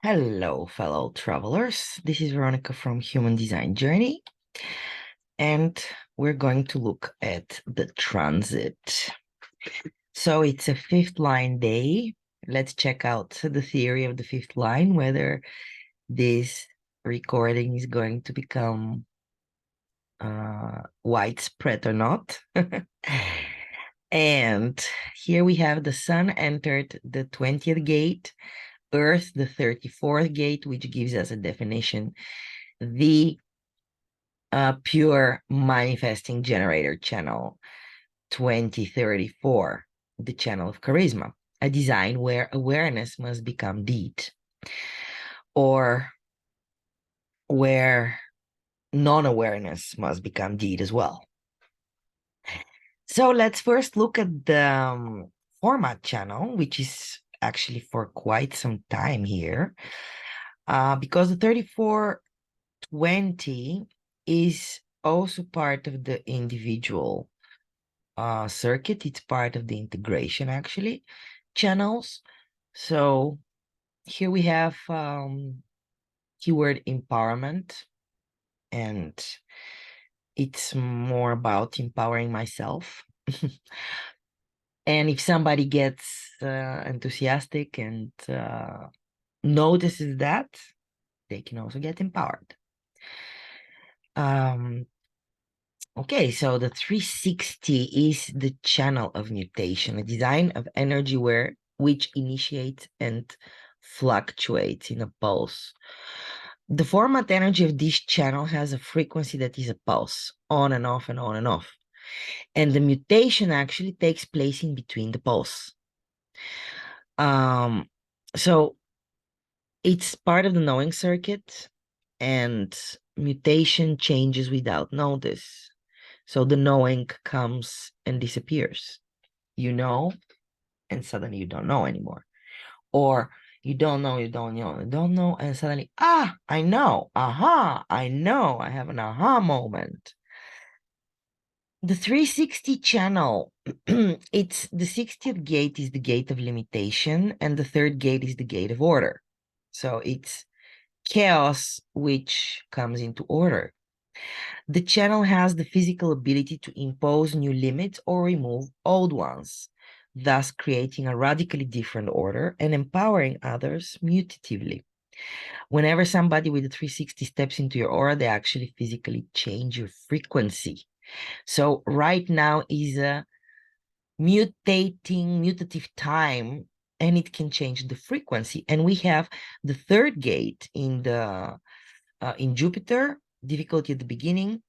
Hello, fellow travelers. This is Veronica from Human Design Journey, and we're going to look at the transit. So it's a fifth line day. Let's check out the theory of the fifth line, whether this recording is going to become widespread or not. And here we have the sun entered the 20th gate, Earth, the 34th gate, which gives us a definition, the pure manifesting generator channel 2034, the channel of charisma, a design where awareness must become deed, or where non-awareness must become deed as well. So let's first look at the format channel, which is actually for quite some time here, because the 3420 is also part of the individual circuit. It's part of the integration, actually, channels. So here we have keyword empowerment, and it's more about empowering myself. And if somebody gets enthusiastic and notices that, they can also get empowered. Okay, so the 360 is the channel of mutation, a design of energy which initiates and fluctuates in a pulse. The format energy of this channel has a frequency that is a pulse, on and off and on and off. And the mutation actually takes place in between the pulse. So it's part of the knowing circuit, and mutation changes without notice. So the knowing comes and disappears. You know, and suddenly you don't know anymore. Or you don't know, and suddenly, I know, aha, I know, I have an aha moment. The 360 channel, it's the 60th gate is the gate of limitation, and the third gate is the gate of order. So it's chaos which comes into order. The channel has the physical ability to impose new limits or remove old ones, thus creating a radically different order and empowering others mutatively. Whenever somebody with a 360 steps into your aura, they actually physically change your frequency. So right now is a mutative time, and it can change the frequency. And we have the third gate in Jupiter, difficulty at the beginning,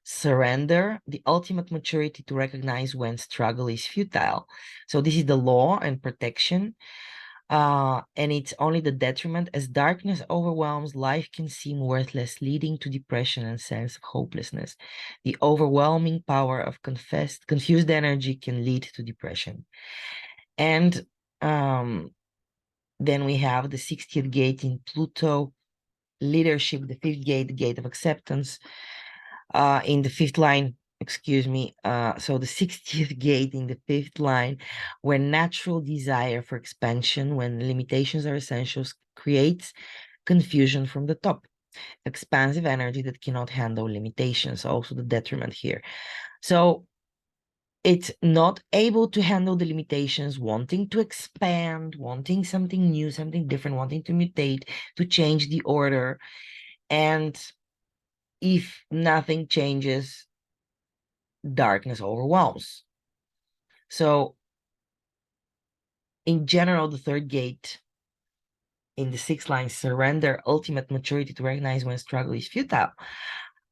surrender, the ultimate maturity to recognize when struggle is futile. So this is the law and protection. And it's only the detriment. As darkness overwhelms, life can seem worthless, leading to depression and sense of hopelessness. The overwhelming power of confused energy can lead to depression. And then we have the 60th gate in Pluto, leadership, the fifth gate, the gate of acceptance. In the fifth line, excuse me, so the 60th gate in the fifth line, where natural desire for expansion, when limitations are essentials, creates confusion from the top. Expansive energy that cannot handle limitations, also the detriment here. So it's not able to handle the limitations, wanting to expand, wanting something new, something different, wanting to mutate, to change the order. And if nothing changes, darkness overwhelms. So in general, the third gate in the sixth line, surrender, ultimate maturity to recognize when struggle is futile.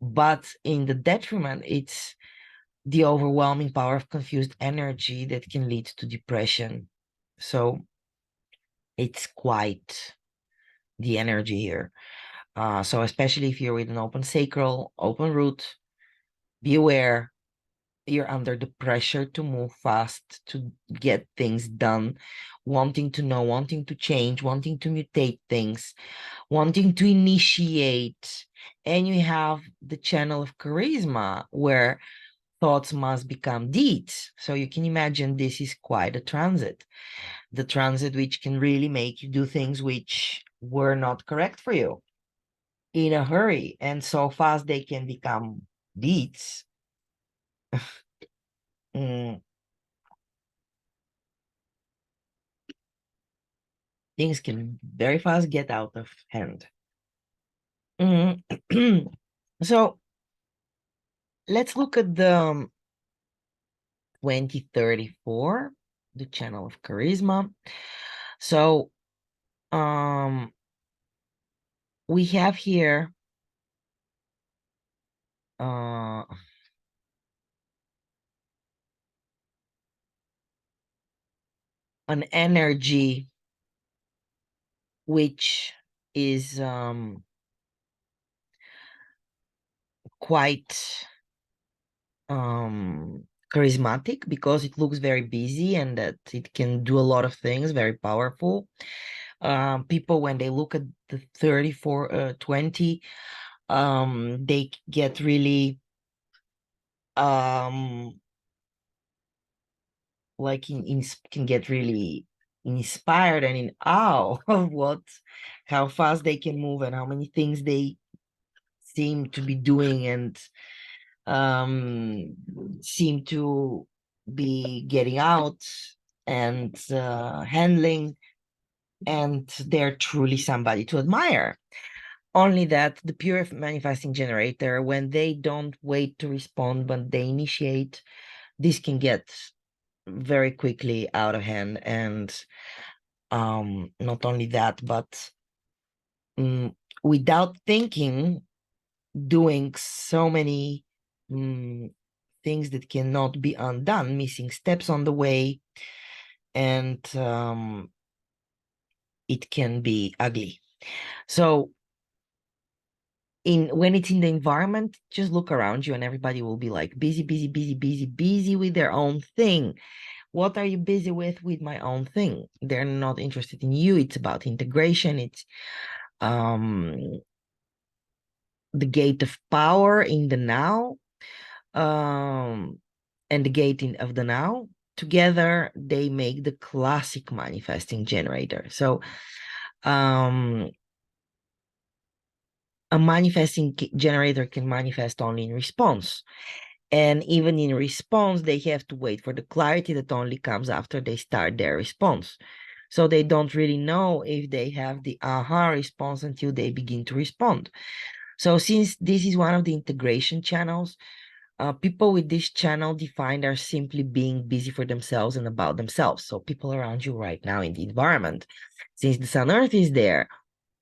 But in the detriment, it's the overwhelming power of confused energy that can lead to depression. So it's quite the energy here. So especially if you're with an open sacral, open root, be aware. You're under the pressure to move fast, to get things done, wanting to know, wanting to change, wanting to mutate things, wanting to initiate. And you have the channel of charisma where thoughts must become deeds. So you can imagine this is quite a transit. The transit which can really make you do things which were not correct for you in a hurry, and so fast they can become beats. mm, Things can very fast get out of hand. Mm. So let's look at the 2034, the channel of charisma. So we have here uh an energy which is quite charismatic because it looks very busy and that it can do a lot of things, very powerful. People, when they look at the 3420, they get really um like can get really inspired and in awe of how fast they can move and how many things they seem to be doing and um seem to be getting out and handling, and they're truly somebody to admire. Only that the pure manifesting generator, when they don't wait to respond but they initiate, this can get very quickly out of hand. And not only that, but without thinking, doing so many things that cannot be undone, missing steps on the way, and it can be ugly. So when it's in the environment, just look around you and everybody will be like busy, busy, busy, busy, busy with their own thing. What are you busy with my own thing? They're not interested in you. It's about integration. It's um the gate of power in the now, um and the gate of the now. Together they make the classic manifesting generator. So um a manifesting generator can manifest only in response. And even in response, they have to wait for the clarity that only comes after they start their response. So they don't really know if they have the aha response until they begin to respond. So since this is one of the integration channels, people with this channel defined are simply being busy for themselves and about themselves. So people around you right now in the environment, since the Sun Earth is there,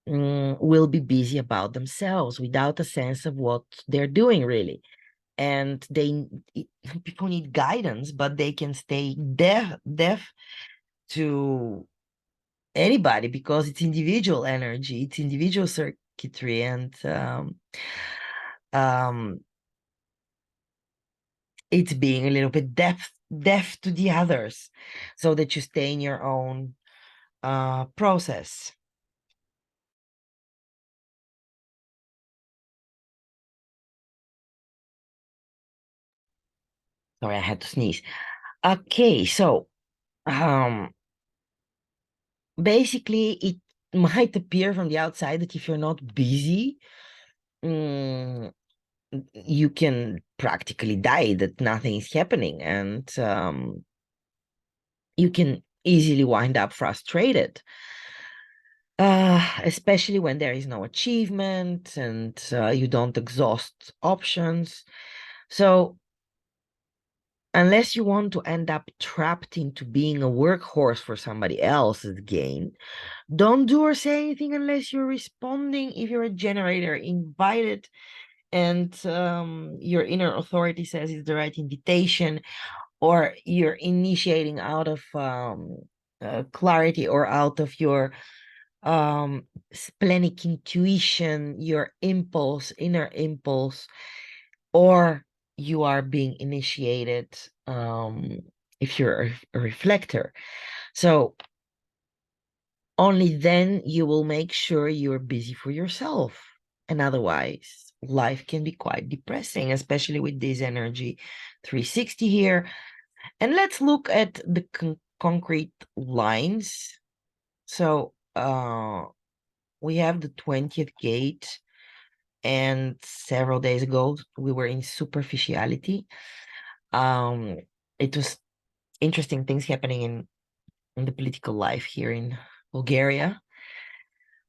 will be busy about themselves without a sense of what they're doing really. And people need guidance, but they can stay deaf to anybody because it's individual energy, it's individual circuitry, and um, it's being a little bit deaf to the others, so that you stay in your own process. Sorry, I had to sneeze. Okay, so um, basically, it might appear from the outside that if you're not busy, mm, you can practically die, that nothing is happening, and you can easily wind up frustrated, especially when there is no achievement and you don't exhaust options. So unless you want to end up trapped into being a workhorse for somebody else's gain, don't do or say anything unless you're responding. If you're a generator, invite it, and your inner authority says it's the right invitation, or you're initiating out of clarity or out of your splenic intuition, your impulse, inner impulse, or you are being initiated if you're a reflector. So only then you will make sure you're busy for yourself. And otherwise, life can be quite depressing, especially with this energy 360 here. And let's look at the concrete lines. So we have the 20th gate, and several days ago we were in superficiality. Um, it was interesting things happening in the political life here in Bulgaria,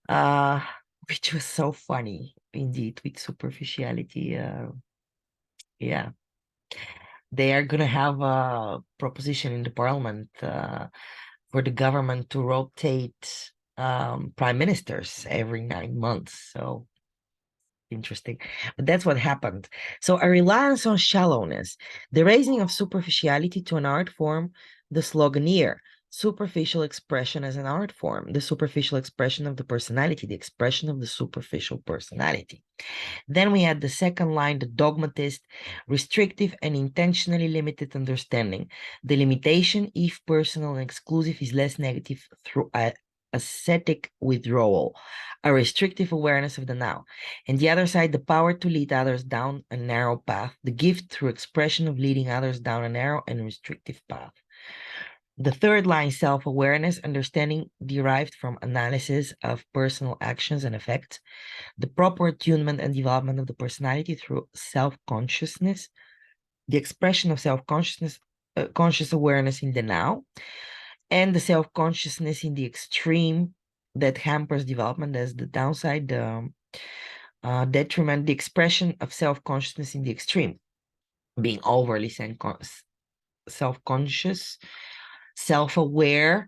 uh, which was so funny indeed with superficiality. Yeah, they are gonna have a proposition in the parliament for the government to rotate prime ministers every 9 months. So interesting. But that's what happened. So a reliance on shallowness, the raising of superficiality to an art form, the sloganeer, superficial expression as an art form, the superficial expression of the personality, the expression of the superficial personality. Then we had the second line, the dogmatist, restrictive and intentionally limited understanding. The limitation, if personal and exclusive, is less negative through ascetic withdrawal, a restrictive awareness of the now. And the other side, the power to lead others down a narrow path, the gift through expression of leading others down a narrow and restrictive path. The third line, self-awareness, understanding derived from analysis of personal actions and effects, the proper attunement and development of the personality through self-consciousness, the expression of self-consciousness, conscious awareness in the now, and the self-consciousness in the extreme that hampers development as the downside, detriment, the expression of self-consciousness in the extreme, being overly self-conscious, self-aware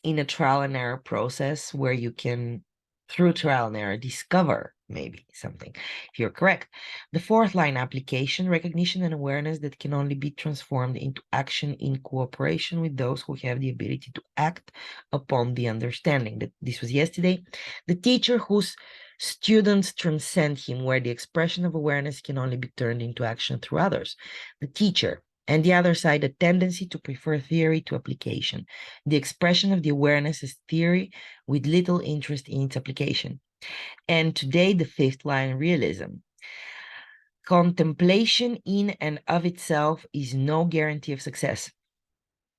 in a trial and error process where you can, through trial and error, discover maybe something, if you're correct. The fourth line, application, recognition and awareness that can only be transformed into action in cooperation with those who have the ability to act upon the understanding. That this was yesterday. The teacher whose students transcend him, where the expression of awareness can only be turned into action through others. The teacher. And the other side, a tendency to prefer theory to application. The expression of the awareness is theory with little interest in its application. And today, the fifth line, realism. Contemplation in and of itself is no guarantee of success,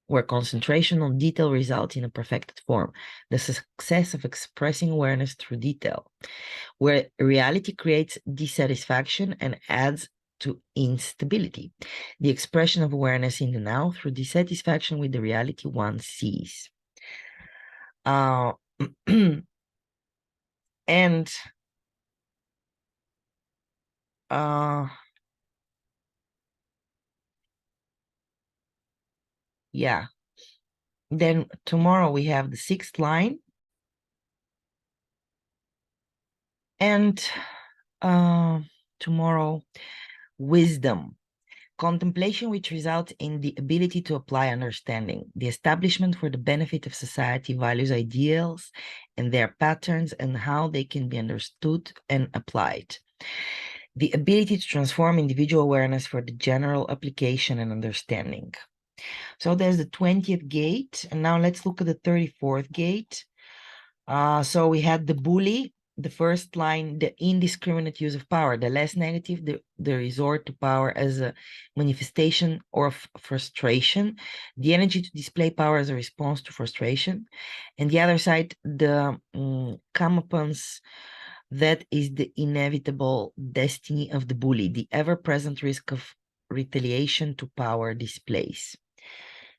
where concentration on detail results in a perfected form. The success of expressing awareness through detail, where reality creates dissatisfaction and adds to instability. The expression of awareness in the now through dissatisfaction with the reality one sees. And yeah, then tomorrow we have the sixth line, and tomorrow, wisdom. Contemplation, which results in the ability to apply understanding, the establishment for the benefit of society, values, ideals, and their patterns, and how they can be understood and applied. The ability to transform individual awareness for the general application and understanding. So there's the 20th gate, and now let's look at the 34th gate. So we had the bully, the first line, the indiscriminate use of power, the less negative, the resort to power as a manifestation of frustration, the energy to display power as a response to frustration. And the other side, the comeuppance, that is the inevitable destiny of the bully, the ever-present risk of retaliation to power displays.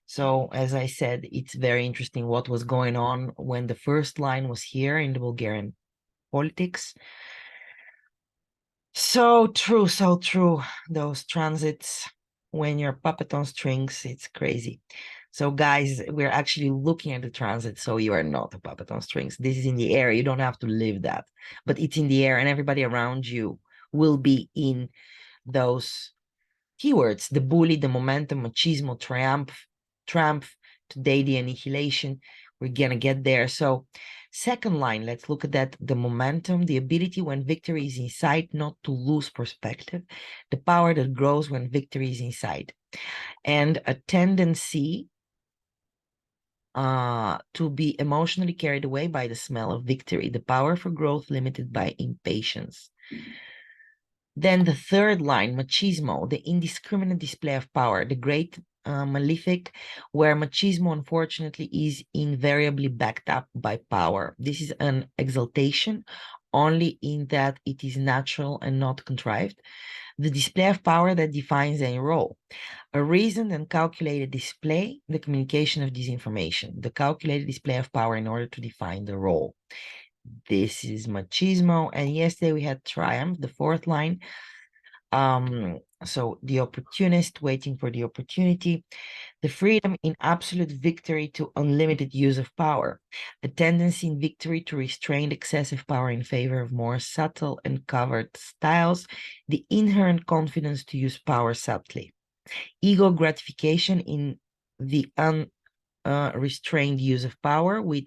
So, as I said, it's very interesting what was going on when the first line was here in the Bulgarian politics. So true, so true. Those transits, when you're puppet on strings, it's crazy. So, guys, we're actually looking at the transit, so you are not a puppet on strings. This is in the air. You don't have to live that, but it's in the air, and everybody around you will be in those keywords: the bully, the momentum, machismo, triumph, today the annihilation. We're gonna get there. So second line, let's look at that: the momentum, the ability when victory is in sight not to lose perspective, the power that grows when victory is in sight, and a tendency to be emotionally carried away by the smell of victory, the power for growth limited by impatience. Then the third line, machismo, the indiscriminate display of power, the great malefic, where machismo unfortunately is invariably backed up by power. This is an exaltation only in that it is natural and not contrived. The display of power that defines any role. A reasoned and calculated display, the communication of this information, the calculated display of power in order to define the role. This is machismo. And yesterday we had triumph, the fourth line. So the opportunist waiting for the opportunity, the freedom in absolute victory to unlimited use of power, a tendency in victory to restrain excessive power in favor of more subtle and covered styles, the inherent confidence to use power subtly, ego gratification in the unrestrained use of power with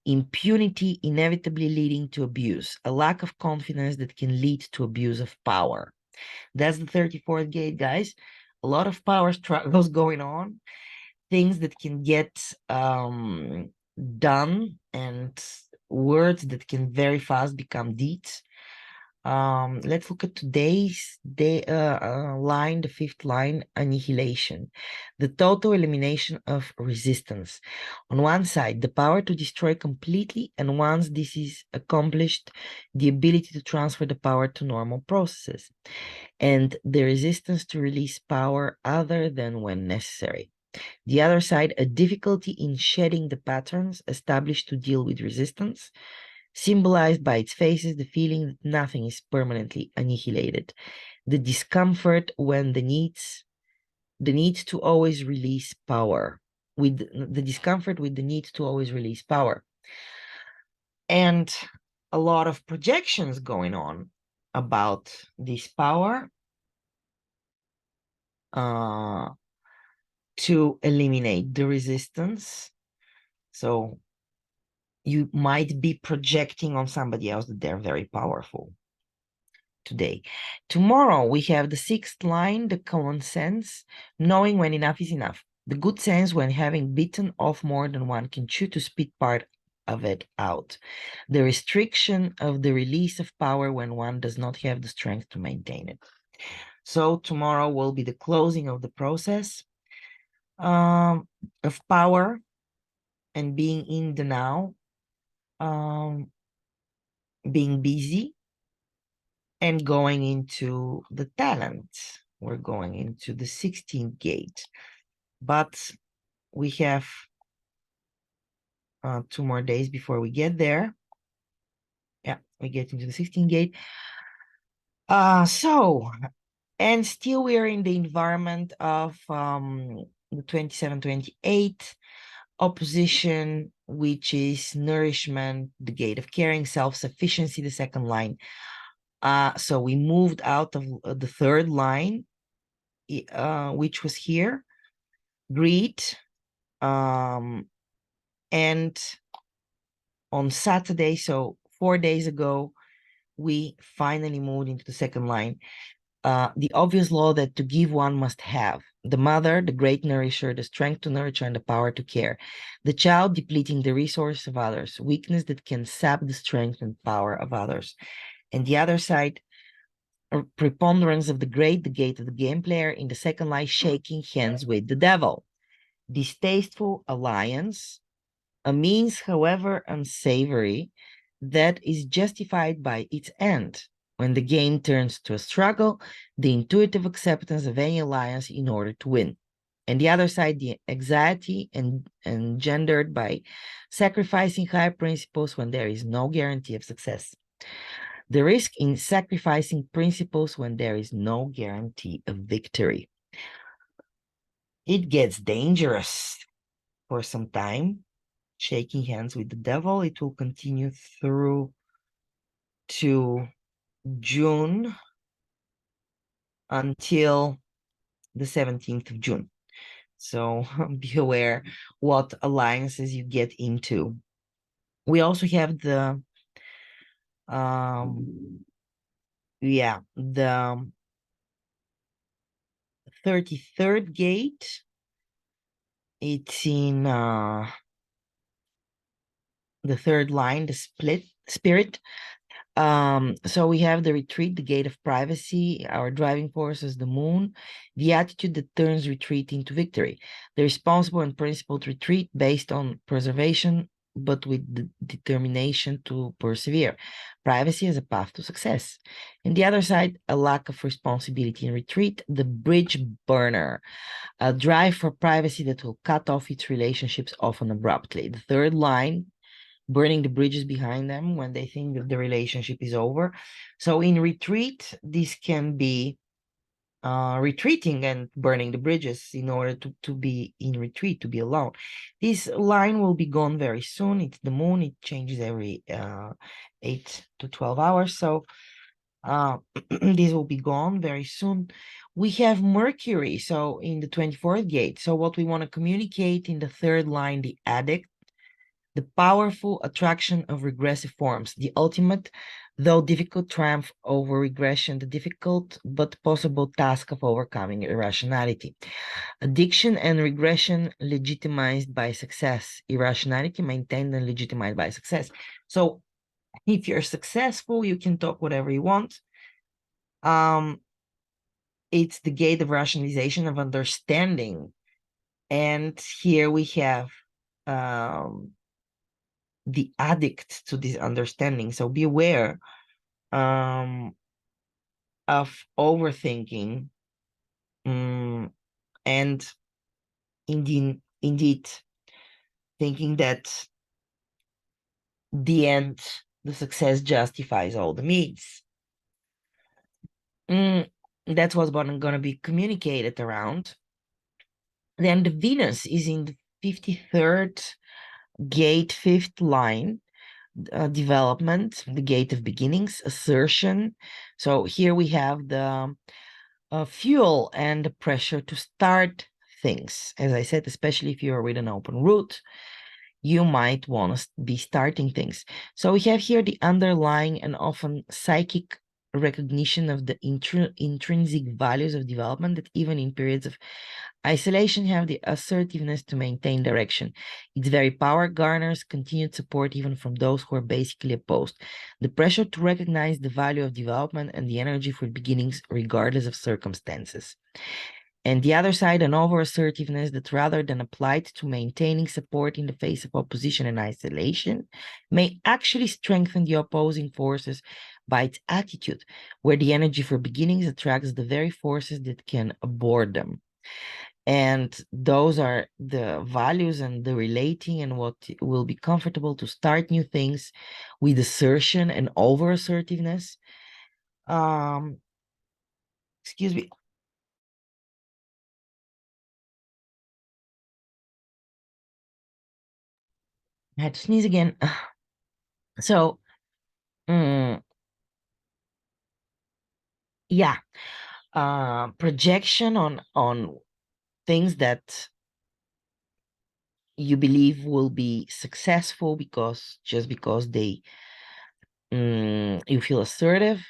impunity inevitably leading to abuse, a lack of confidence that can lead to abuse of power. That's the 34th gate, guys. A lot of power struggles going on, things that can get done, and words that can very fast become deeds. Let's look at today's line, the fifth line, annihilation, the total elimination of resistance. On one side, the power to destroy completely, and once this is accomplished, the ability to transfer the power to normal processes, and the resistance to release power other than when necessary. The other side, a difficulty in shedding the patterns established to deal with resistance, symbolized by its faces, the feeling that nothing is permanently annihilated, the discomfort when the need to always release power, with the discomfort with the need to always release power, and a lot of projections going on about this power to eliminate the resistance. So you might be projecting on somebody else that they're very powerful today. Tomorrow, we have the sixth line, the common sense, knowing when enough is enough. The good sense when having bitten off more than one can chew to spit part of it out. The restriction of the release of power when one does not have the strength to maintain it. So tomorrow will be the closing of the process of power and being in the now, being busy, and going into the talent. We're going into the 16th gate, but we have 2 more days before we get there. Yeah, we get into the 16th gate. And still we are in the environment of the 27-28 opposition, which is nourishment, the gate of caring, self-sufficiency, the second line. So we moved out of the third line, which was here, greed, and on Saturday, so 4 days ago, we finally moved into the second line. The obvious law that to give one must have. The mother, the great nourisher, the strength to nurture and the power to care. The child depleting the resources of others, weakness that can sap the strength and power of others. And the other side, a preponderance of the great, the gate of the game player. In the second line, shaking hands with the devil. Distasteful alliance, a means, however unsavory, that is justified by its end. When the game turns to a struggle, the intuitive acceptance of any alliance in order to win. And the other side, the anxiety engendered by sacrificing higher principles when there is no guarantee of success. The risk in sacrificing principles when there is no guarantee of victory. It gets dangerous for some time. Shaking hands with the devil. It will continue through to June until the 17th of June. So be aware what alliances you get into. We also have the the 33rd gate. It's in the third line, the split spirit. So we have the retreat, the gate of privacy, our driving force is the moon, the attitude that turns retreat into victory, the responsible and principled retreat based on preservation, but with the determination to persevere. Privacy as a path to success. And the other side, a lack of responsibility in retreat, the bridge burner, a drive for privacy that will cut off its relationships often abruptly. The third line, burning the bridges behind them when they think that the relationship is over. So in retreat, this can be retreating and burning the bridges in order to be in retreat, to be alone. This line will be gone very soon. It's the moon. It changes every 8 to 12 hours. So this will be gone very soon. We have Mercury, so in the 24th gate. So what we want to communicate in the third line, the addict, the powerful attraction of regressive forms, the ultimate, though difficult triumph over regression, the difficult but possible task of overcoming irrationality. Addiction and regression legitimized by success, irrationality maintained and legitimized by success. So if you're successful, you can talk whatever you want. It's the gate of rationalization, of understanding. And here we have the addict to this understanding. So be aware of overthinking, and indeed thinking that the success justifies all the means. That's what's going to be communicated around. Then the Venus is in the 53rd gate, 5th line. Development, the gate of beginnings, assertion. So here we have the fuel and the pressure to start things. As I said, especially if you're with an open route, you might want to be starting things. So we have here the underlying and often psychic recognition of the intrinsic values of development that even in periods of isolation have the assertiveness to maintain direction. Its very power garners continued support even from those who are basically opposed. The pressure to recognize the value of development and the energy for beginnings regardless of circumstances. And the other side, an over-assertiveness that rather than applied to maintaining support in the face of opposition and isolation, may actually strengthen the opposing forces by its attitude, where the energy for beginnings attracts the very forces that can abort them. And those are the values and the relating and what will be comfortable to start new things with assertion and over-assertiveness. Excuse me. I had to sneeze again. So, yeah, projection on things that you believe will be successful just because they you feel assertive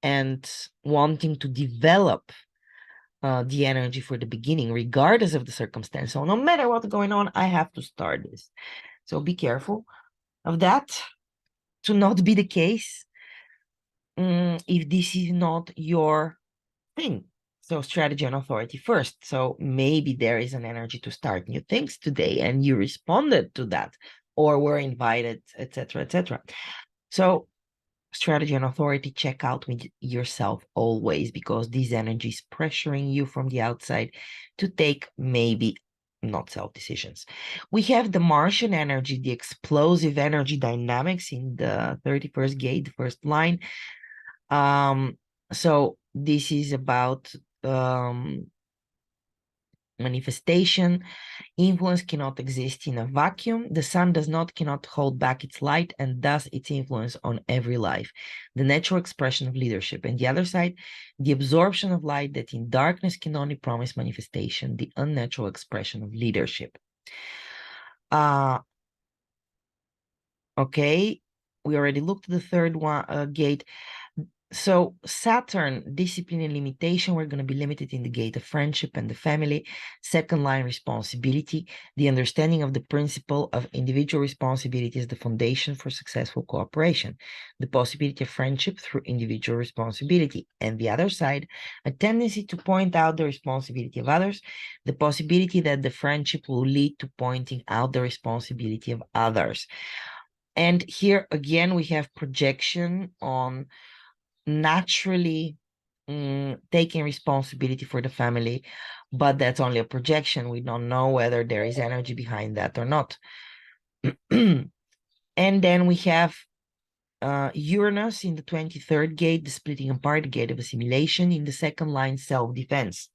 and wanting to develop the energy for the beginning, regardless of the circumstance. So no matter what's going on, I have to start this. So be careful of that to not be the case if this is not your thing. So strategy and authority first. So maybe there is an energy to start new things today and you responded to that or were invited, etc., etc. So strategy and authority, check out with yourself always, because this energy is pressuring you from the outside to take maybe not self decisions. We have the Martian energy, the explosive energy dynamics in the 31st gate, the first line. So this is about manifestation. Influence cannot exist in a vacuum. The sun cannot hold back its light and thus its influence on every life. The natural expression of leadership. And the other side, the absorption of light that in darkness can only promise manifestation, the unnatural expression of leadership. Okay, we already looked at the third one gate. So Saturn, discipline and limitation, we're going to be limited in the gate of friendship and the family. Second line, responsibility. The understanding of the principle of individual responsibility is the foundation for successful cooperation. The possibility of friendship through individual responsibility. And the other side, a tendency to point out the responsibility of others. The possibility that the friendship will lead to pointing out the responsibility of others. And here again, we have projection on naturally taking responsibility for the family, but that's only a projection. We don't know whether there is energy behind that or not. And then we have Uranus in the 23rd gate, the splitting apart, the gate of assimilation. In the second line, self-defense.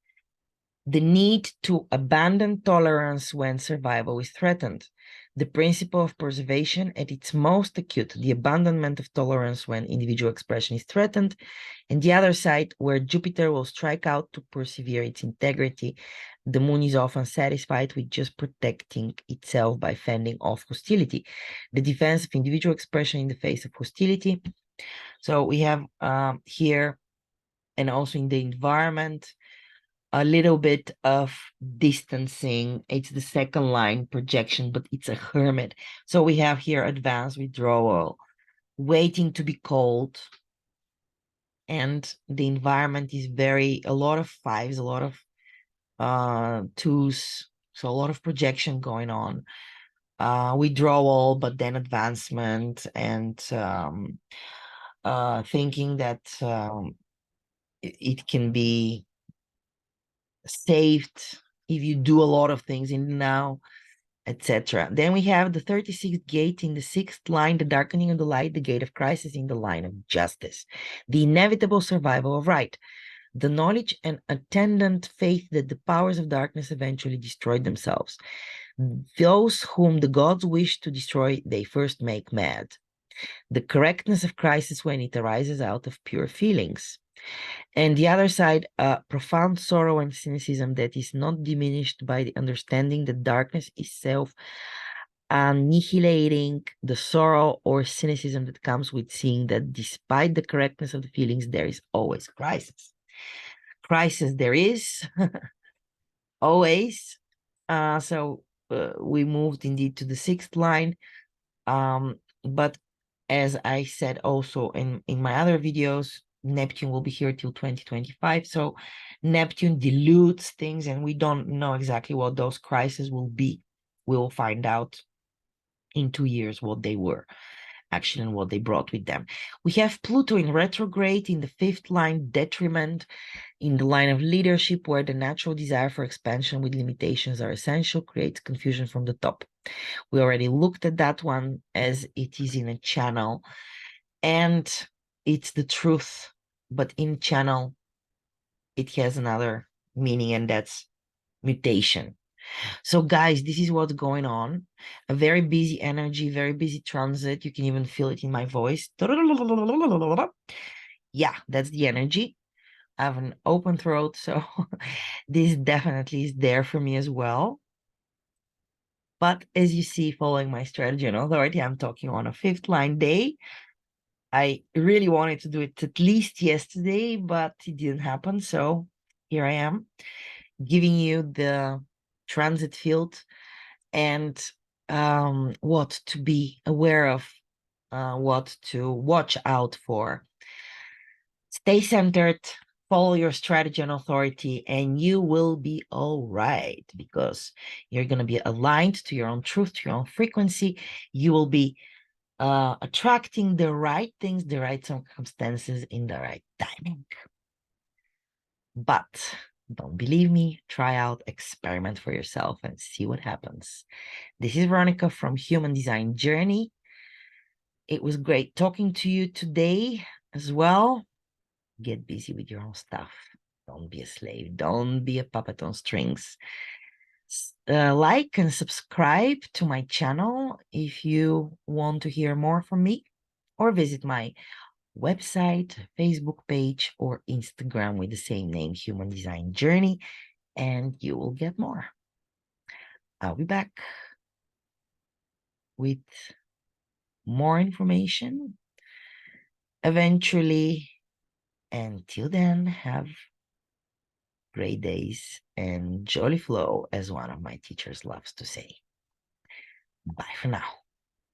The need to abandon tolerance when survival is threatened. The principle of preservation at its most acute, the abandonment of tolerance when individual expression is threatened. And the other side, where Jupiter will strike out to persevere its integrity, the moon is often satisfied with just protecting itself by fending off hostility. The defense of individual expression in the face of hostility. So we have here, and also in the environment, a little bit of distancing. It's the second line projection, but it's a hermit. So we have here advanced withdrawal, waiting to be called. And the environment is a lot of fives, a lot of twos, so a lot of projection going on. Withdrawal, but then advancement, and thinking that it can be saved if you do a lot of things in the now, etc. Then we have the 36th gate in the 6th line, the darkening of the light, the gate of crisis in the line of justice, the inevitable survival of right, the knowledge and attendant faith that the powers of darkness eventually destroy themselves. Those whom the gods wish to destroy, they first make mad. The correctness of crisis when it arises out of pure feelings. And the other side, profound sorrow and cynicism that is not diminished by the understanding that darkness is self annihilating, the sorrow or cynicism that comes with seeing that despite the correctness of the feelings, there is always crisis. Crisis there is, always. So we moved indeed to the 6th line. But as I said also in my other videos, Neptune will be here till 2025. So Neptune dilutes things, and we don't know exactly what those crises will be. We will find out in 2 years what they were actually and what they brought with them. We have Pluto in retrograde in the 5th line, detriment in the line of leadership, where the natural desire for expansion with limitations are essential, creates confusion from the top. We already looked at that one, as it is in a channel, and it's the truth, but in channel it has another meaning, and that's mutation. So guys, this is what's going on. A very busy energy, very busy transit. You can even feel it in my voice. Yeah, that's the energy. I have an open throat, so this definitely is there for me as well. But as you see, following my strategy and authority, I'm talking on a 5th line day. I really wanted to do it at least yesterday, but it didn't happen. So here I am, giving you the transit field and what to be aware of, what to watch out for. Stay centered, follow your strategy and authority, and you will be all right, because you're going to be aligned to your own truth, to your own frequency. You will be attracting the right things, the right circumstances in the right timing. But don't believe me, try out, experiment for yourself and see what happens. This is Veronica from Human Design Journey. It was great talking to you today as well. Get busy with your own stuff. Don't be a slave. Don't be a puppet on strings. Like and subscribe to my channel if you want to hear more from me, or visit my website, Facebook page, or Instagram with the same name, Human Design Journey, and you will get more. I'll be back with more information eventually Until then, have great days and jolly flow, as one of my teachers loves to say. Bye for now.